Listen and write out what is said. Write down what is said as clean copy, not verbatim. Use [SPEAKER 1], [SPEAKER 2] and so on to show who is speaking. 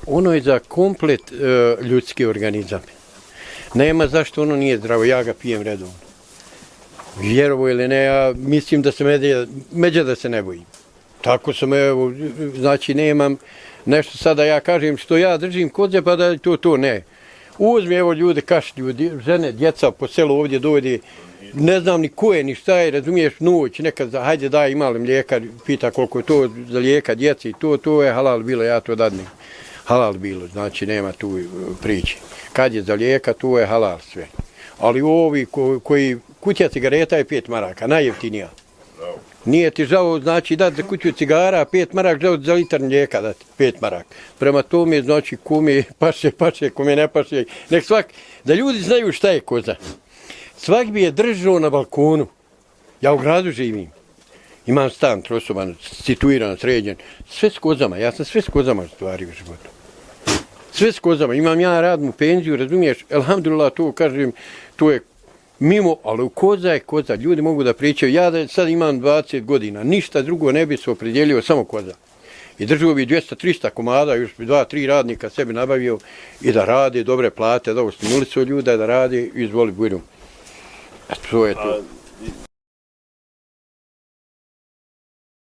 [SPEAKER 1] Ono je za komplet ljudski organizam. Nema zašto ono nije zdravo, ja ga pijem redovno. Vjerovo ili ne, ja mislim da se međe da se ne bojim. Tako sam, evo, znači nemam nešto sada ja kažem što ja držim koze pa da to ne. Uzmi evo ljude, kašlju, žene, djeca po selu ovdje dovede, ne znam ni ko je, ni šta je, razumiješ, noć, nekad, hajde daj, ima li mlijeka, pita koliko je to za lijeka djeci, to je halal bilo, ja to dadnem. Halal bilo, znači nema tu priče. Kad je za lijeka, to je halal sve. Ali ovi koji, kuća cigareta je 5 maraka, najjeftinija. Nije ti žao, znači dati za kuću cigara 5 maraka, žao za litar mlijeka dati 5 maraka. Prema tome, znači, kome paše, kome ne paše. Nek svak, da ljudi znaju šta je koza. Svak bi je držao na balkonu. Ja u gradu živim. Imam stan trosoban, situiran, sređen. Sve s kozama, ja sam sve s kozama stvario u životu. Sve s kozama, imam ja radnu penziju, razumiješ, elhamdulillah, to kažem, to je mimo, ali koza je koza, ljudi mogu da pričaju, ja da sad imam 20 godina, ništa drugo ne bi se opredijelio, samo koza. I držao bi 200-300 komada, još bi 2-3 radnika sebi nabavio i da rade, dobre plate, da ovo stimulicu ljuda, da rade, izvoli bujrum. To je to.